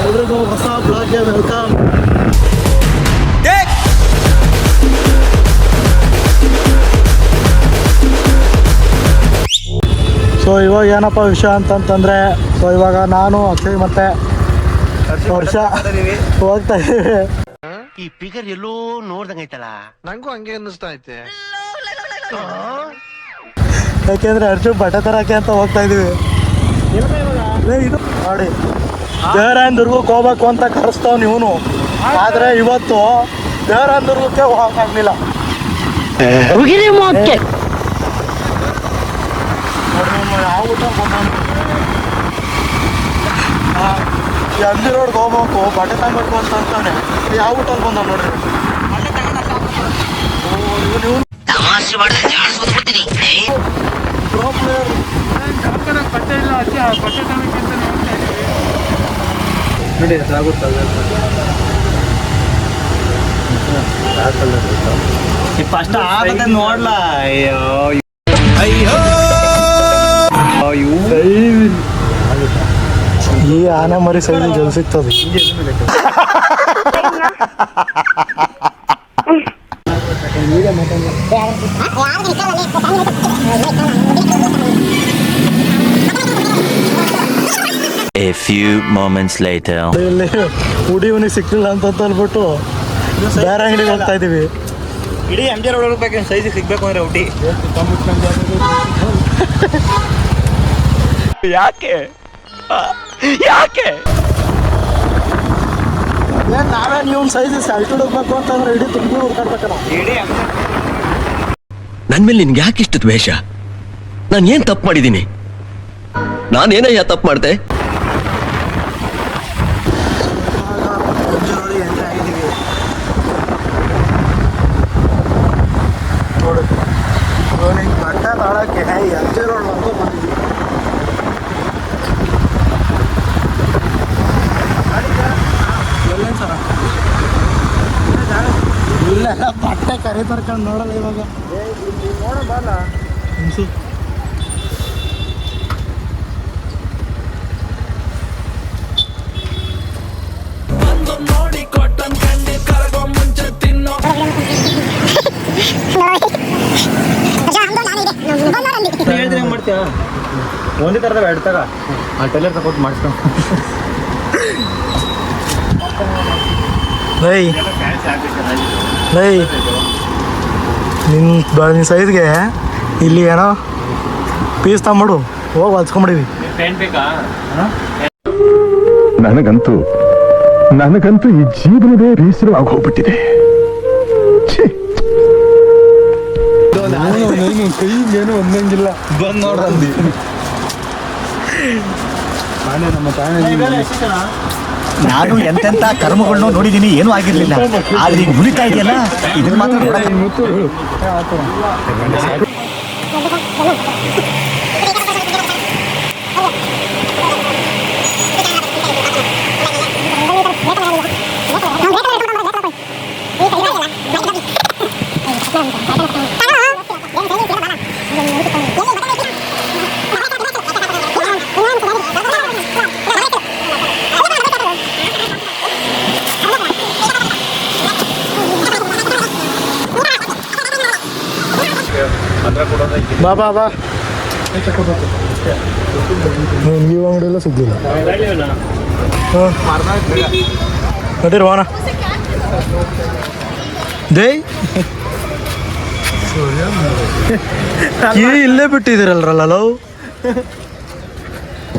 ಎಲ್ರಿಗೂ ಹೊಸ ಬ್ಲಾಗ್ಗೆ welcome. So ಇವಾಗ ಏನಪ್ಪ ವಿಷಯ ಅಂತಂತಂದರೆ, ಸೊ ಇವಾಗ ನಾನು ಅಕ್ಷಯ್ ಮತ್ತೆ ವರ್ಷ ಹೋಗ್ತಾ ಇದ್ದೀವಿ. ಈ ಫಿಗರ್ ಎಲ್ಲೋ ನೋಡ್ದಂಗೈತಲ್ಲ, ನಂಗೂ ಹಂಗೆ ಅನ್ನಿಸ್ತಾ ಐತೆ. ಯಾಕೆಂದ್ರೆ ಅರ್ಜು ಬಟ್ಟೆ ತರಕ್ಕೆ ಅಂತ ಹೋಗ್ತಾ ಇದೀವಿ. ಇದು ನೋಡಿ, ದೇವರಾಯನದುರ್ಗಕ್ಕೆ ಹೋಗ್ಬೇಕು ಅಂತ ಕರೆಸ್ತಾವ್ ಇವನು, ಆದ್ರೆ ಇವತ್ತು ದೇವರಾಯನದುರ್ಗಕ್ಕೆ ಹೋಗಕ್ಕಾಗ್ಲಿಲ್ಲ. ಯಾವ ಊಟ ಅಂದಿ ರೋಡ್ಗೆ ಹೋಗ್ಬೇಕು, ಬಟ್ಟೆ ತಗೊಬೇಕು ಅಂತ ಅಂತಾನೆ. ಯಾವ ಊಟಲ್ಲಿ ಬಂದ ನೋಡ್ರಿ. ನೋಡಿ ಫಸ್ಟ್ ಆಗುತ್ತೆ ನೋಡ್ಲ. ಅಯ್ಯೋ ಈ ಆನೆ ಮರಿ ಸೈಜ್ ಜಲ್ ಸಿಗ್ತದೆ. A few moments later. ಇಲ್ಲಿ ಉಡಿ ಇವನಿಗೆ ಸಿಕ್ಕಿಲ್ಲ ಅಂತ ಅಂದ್ಬಿಟ್ಟು ಬೇರೆ ಅಂಗಡಿಗೆ ಹೋಗ್ತಾ ಇದೀವಿ. ಇಡೀ MG ರೋಡ್ ಹೋಗ್ಬೇಕು, ಸೈಜ್ ಸಿಗ್ಬೇಕು ಅಂದ್ರೆ ಊಟಿ. ಯಾಕೆ ನಾವೇ ನೀವು ಸೈಜ್ ಅಲ್ಟೂಡ್ ಹೋಗ್ಬೇಕು ಅಂತಂದ್ರೆ ಇಡೀ ತುಂಬ ಹುಡ್ಕಾಡ್ಬೇಕಲ್ಲ. ನನ್ ಮೇಲೆ ನಿನ್ಗೆ ಯಾಕೆ ಇಷ್ಟು ದ್ವೇಷ? ನಾನು ಏನ್ ತಪ್ಪು ಮಾಡಿದ್ದೀನಿ? ನಾನೇನಯ್ಯ ತಪ್ಪು ಮಾಡ್ದೆ? ಬಟ್ಟೆ ತಾಳಕ್ಕೆ MG ರೋಡ್ ಅಂತ ಬಂದಿದ್ವಿ. ಇಲ್ಲ ಬಟ್ಟೆ ಕರೆ ತರ್ಕೊಂಡು ನೋಡಲ್ಲ ಇವಾಗ. ನೋಡಬಲ್ಲ ಅನ್ಸು. ಮಾಡ್ತೀಯ ಒಂದೇ ತರದ ಎರಡು ತಗ ಆ ಟೈಲರ್ ತಗೊಟ್ಟು ಮಾಡಿಸ್ಕೊಂಡು. ನಿನ್ನ ಸೈಜ್ಗೆ ಇಲ್ಲಿ ಏನೋ ಪೀಸ್ ತಗೊಂಡು ಹೋಗಿ ಹೊಲ್ಸ್ಕೊಂಬಿಡಿವಿ. ನನಗಂತೂ ಈ ಜೀವನವೇ ಬೇಸರವಾಗಿ ಹೋಗ್ಬಿಟ್ಟಿದೆ. ಕೈಗೇನು ಒಂದಂಗಿಲ್ಲ ಬಂದು ನೋಡ್ರಿ. ನಾನು ಎಂತೆಂತ ಕರ್ಮಗಳನ್ನು ನೋಡಿದ್ದೀನಿ, ಏನೂ ಆಗಿರ್ಲಿಲ್ಲ. ಆದ್ರೆ ಈಗ ಮುನಿತಾ ಇದೆಯಲ್ಲ, ಇದನ್ನ ಮಾತ್ರ ಬಾ ನಿನಗೆ ಅಂಗಡಿಯೆಲ್ಲ ಸಿಗ್ಲಿಲ್ಲ. ನಡೀರಿ ವಾನ ದೇ ಕೀ ಇಲ್ಲೇ ಬಿಟ್ಟಿದ್ದೀರಲ್ರಲ್ಲ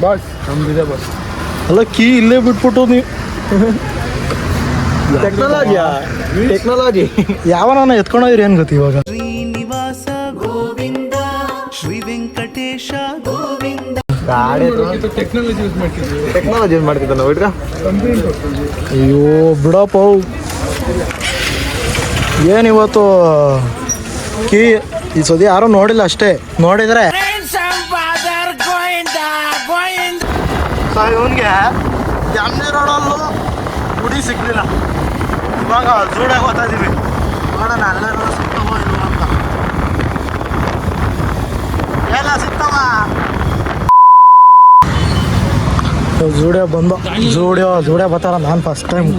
ಬಾಸ್ ನಮ್ದಿದೆ ಬಾಸ್. ಅಲ್ಲ ಕೀ ಇಲ್ಲೇ ಬಿಟ್ಬಿಟ್ಟು ನೀವು ಟೆಕ್ನಾಲಜಿ ಯಾವ ನಾನು ಎತ್ಕೊಂಡೋದ್ರಿ ಏನು ಗೊತ್ತಿ ಇವಾಗ. ಶ್ರೀನಿವಾಸ ಗೋವಿಂದ ಶ್ರೀ ವೆಂಕಟೇಶ ಗೋವಿಂದ. ಟೆಕ್ನಾಲಜಿ ಯೂಸ್ ಮಾಡ್ತಿದ್ವಿ. ಟೆಕ್ನಾಲಜಿ ಯೂಸ್ ಮಾಡ್ತಿದ್ದ ನಾವು ಇಡ್ಗ. ಅಯ್ಯೋ ಬಿಡಪ್ಪ, ಏನಿವತ್ತು ಕೀ ಈ ಸತಿ ಯಾರೂ ನೋಡಿಲ್ಲ ಅಷ್ಟೇ, ನೋಡಿದ್ರೆ ಇವನಿಗೆ MG ರೋಡಲ್ಲೂ ಗುಡಿ ಸಿಗ್ಲಿಲ್ಲ. ಇವಾಗ ಜೂಡಾಗಿ ಹೋಗ್ತಾ ಇದೀವಿ, ನೋಡೋಣ ಅಲ್ಲೆಲ್ಲ ಸಿಗ್ತಾವ ಇಲ್ಲ ಅಂತ. ಎಲ್ಲ ಸಿಗ್ತಾವ. ಜೂಡಿಯೋ ಬಂದು ಜೂಡಿಯೋ ಬರ್ತಾರ ನಾನು ಫಸ್ಟ್ ಟೈಮ್.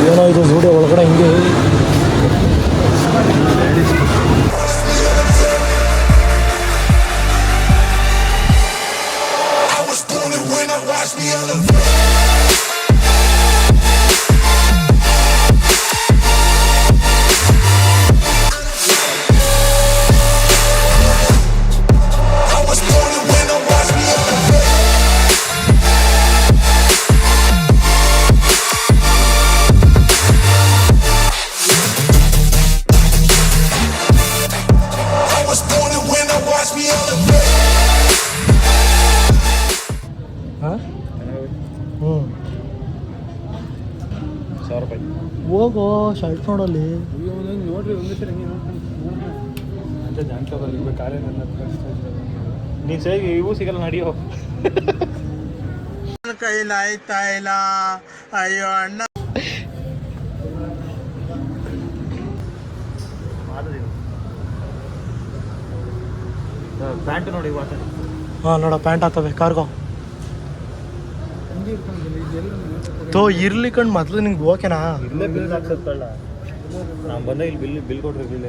ಏನೋ ಇದು ಜೂಡಿಯೋ ಒಳಗಡೆ ಹಿಂಗೆ ಹೋಗೋ ಶರ್ಟ್ ನೋಡಲ್ಲಿ. ನೋಡ್ರಿ ಒಂದೇ ಸರಿ ಅಂತ ಜಾನ್ಕ ಕಾಲೇ ನನ್ನ ನೀನು ಸರಿ ಇವು ಸಿಗಲ್ಲ ನಡಿಯೋ. ಕೈಲಾಯ್ತಾ ಇಲ್ಲ ಅಯ್ಯೋ ಅಣ್ಣ. ಪ್ಯಾಂಟ್ ನೋಡಿ ಹಾಂ ನೋಡ ಪ್ಯಾಂಟ್ ಆಗ್ತವೆ ಕಾರ್ಗೋ ತೋ ಇರ್ಲಿ ಕಣ್ ಮೊದ್ಲು ನಿಂಗೆ ಓಕೆನಾ? ಇಲ್ಲೇ ಬಿಲ್ ಹಾಕ್ಸತ್ತಲ್ಲ ನಾನು ಬಂದ ಇಲ್ಲಿ ಬಿಲ್ ಕೊಟ್ರಿ ಬಿಲ್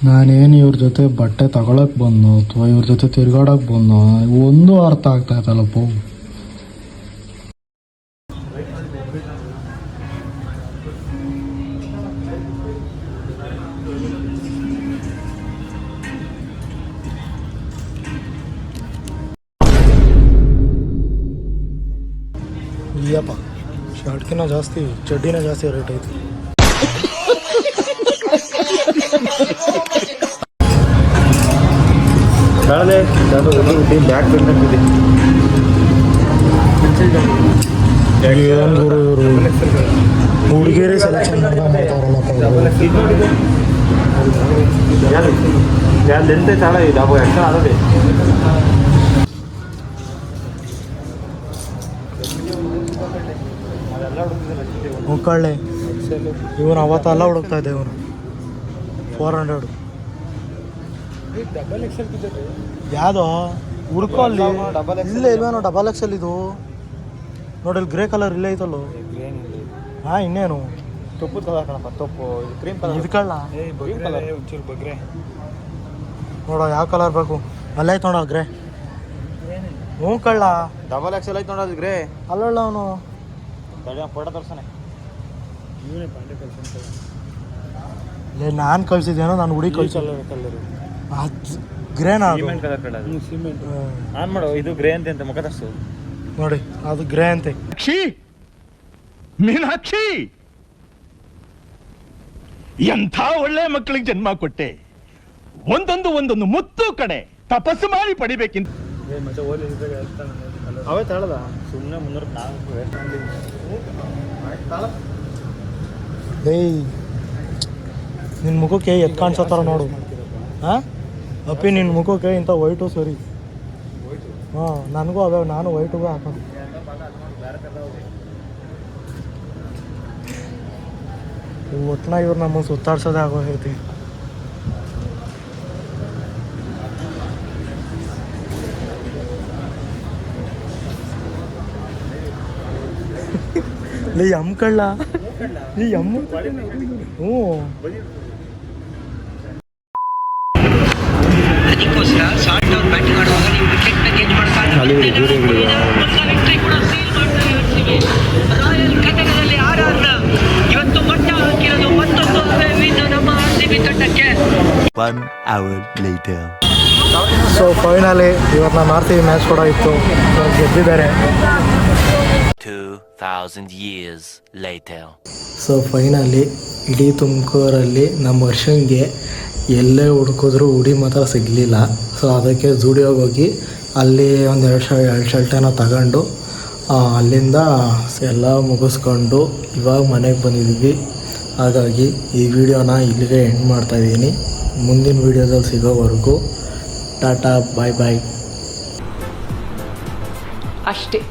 ನಾನೇನು ಇವ್ರ ಜೊತೆ ಬಟ್ಟೆ ತಗೊಳಕ್ ಬಂದು ಅಥವಾ ಇವ್ರ ಜೊತೆ ತಿರ್ಗಾಡಕ್ ಬಂದು ಒಂದು ಅರ್ಥ ಆಗ್ತಾ ಇತ್ತಲ್ಲಪ್ಪ. ಇಲ್ಲಪ್ಪ ಶರ್ಟ್ಕಿನ್ನ ಜಾಸ್ತಿ ಚಡ್ಡಿನ ಜಾಸ್ತಿ ರೇಟ್ ಐತಿ. ಬ್ಯಾಗ್ ಬಂದಿದೆ ಏನು ಗುರು ಇವರು ಹುಡುಗಿಯರೇ ಸೆಲೆಕ್ಷನ್ ಎಂತ ಚಾಲ ಇದೆ ಅವು ಎಕ್ಸ್ಟ್ರಾ ಆದದೆ. ಮುಕ್ಕಳ್ಳೆ ಇವನು ಅವತ್ತೆಲ್ಲ ಹುಡುಕ್ತಾ ಇದ್ದೆ. ಇವನು 400 ಯಾವ್ದು ಹುಡ್ಕೋ ಅಲ್ಲಿ ಇಲ್ಲೇ ಇಲ್ವೇನೋ ಡಬಲ್ ಎಕ್ಸೆಲ್ ಇದು ನೋಡಿ. ಇಲ್ಲಿ ಗ್ರೇ ಕಲರ್ ಇಲ್ಲೇ ಐತಲ್ಲೋ. ಹಾಂ ಇನ್ನೇನು ತುಪ್ಪದ ಕಲರ್ ಕಣಪ್ಪ ತುಪ್ಪು ಕ್ರೀಮ್ ಕಲರ್ ಇದು ಕಳ್ಳ ಒಂಚೂರು ಬಗ್ರೆ ನೋಡೋ ಯಾವ ಕಲರ್ ಬೇಕು ಅಲ್ಲೇ ಐತೆ ನೋಡೋ ಗ್ರೇ. ಹ್ಞೂ ಕಳ್ಳ ಡಬಲ್ ಎಕ್ಸೆಲ್ ಐತೆ ನೋಡೋದು ಗ್ರೇ ಅಲ್ಲಲ್ಲ ಅವನು ಫೋಟೋ ತೋರ್ಸನೆ. ನಾನು ಕಳ್ಸಿದ್ದೇನೋ ನಾನು ಹುಡುಗಿ ಕಳ್ಸಲ್ಲ. ಅದು ಗ್ರೇನಾ cement colour colour cement on ಮಾಡು. ಇದು ಗ್ರೇ ಅಂತ ಮುಖ ತರ್ಸು ನೋಡಿ ಅದು ಗ್ರೇ ಅಂತೆ. ಮೀನಾಕ್ಷಿ ಎಂಥ ಒಳ್ಳೆ ಮಕ್ಕಳಿಗೆ ಜನ್ಮ ಕೊಟ್ಟೆ. ಒಂದೊಂದು ಮುತ್ತು ಕಡೆ ತಪಸ್ಸು ಮಾಡಿ ಪಡಿಬೇಕಿಂತ. ಅವೇ ತಾಳದ ಸುಮ್ಮನೆ 304 ಏಯ್ ನಿನ್ನ ಮುಖಕ್ಕೆ ಎದ್ದು ಕಾಣಿಸತ್ತಾರ ನೋಡು. ಹಾಂ ಅಪ್ಪಿ ನಿನ್ನ ಮುಖಕ್ಕೆ ಇಂಥ ವೈಟು ಸರಿ. ಹಾಂ ನನಗೂ ಅವೇ ನಾನು ವೈಟಿಗೂ ಹಾಕೋದು. ಒಟ್ನಾಗ ಇವ್ರು ನಮ್ಮನ್ನು ಸುತ್ತಾಡ್ಸೋದೇ ಆಗೋಗೈತಿ. ಲೇ ಅಮ್ಮ ಕಳ್ಳ ಈ ಅಮ್ಮ ಹ್ಞೂ ಅದಕ್ಕೋಸ್ಕರ ಶಾರ್ಟ್ ಔಟ್ ಬ್ಯಾಟಿಂಗ್ ಆಡುವಾಗ ನೀವು ವಿಕೆಟ್ನ ಚೇಂಜ್ ಮಾಡ್ತಾರೆ. ರಾಯಲ್ ಕಟಕದಲ್ಲಿ ಆರ್ಆರ್ನ ಇವತ್ತು ಮಟ್ಟ ಹಾಕಿರೋದು ಮತ್ತೊಂದು ವಿನ್ ನಮ್ಮ RCB ತಂಡಕ್ಕೆ. 1 hour later. ಸೊ ಫೈನಲಿ ಇವತ್ತು ನಾನು RCB ಮ್ಯಾಚ್ ಕೂಡ ಇತ್ತು, ಗೆದ್ದಿದ್ದಾರೆ. 2000 years later. ಸೊ ಫೈನಲಿ ಇಡೀ ತುಮಕೂರಲ್ಲಿ ನಮ್ಮ ವರ್ಷಂಗೆ ಎಲ್ಲೇ ಹುಡುಕಿದ್ರು ಹುಡಿ ಮಾತ್ರ ಸಿಗಲಿಲ್ಲ. ಸೊ ಅದಕ್ಕೆ ಜೂಡಿಯೋಗೆ ಹೋಗಿ ಅಲ್ಲಿ ಒಂದು ಎರಡು ಶರ್ಟೇನೋ ತಗೊಂಡು ಅಲ್ಲಿಂದ ಎಲ್ಲ ಮುಗಿಸ್ಕೊಂಡು ಇವಾಗ ಮನೆಗೆ ಬಂದಿದ್ವಿ. ಹಾಗಾಗಿ ಈ ವಿಡಿಯೋನ ಇಲ್ಲಿಗೆ ಎಂಡ್ ಮಾಡ್ತಾಯಿದ್ದೀನಿ. ಮುಂದಿನ ವೀಡಿಯೋದಲ್ಲಿ ಸಿಗೋವರೆಗೂ ಟಾಟಾ ಬಾಯ್ ಬಾಯ್ ಅಷ್ಟೇ.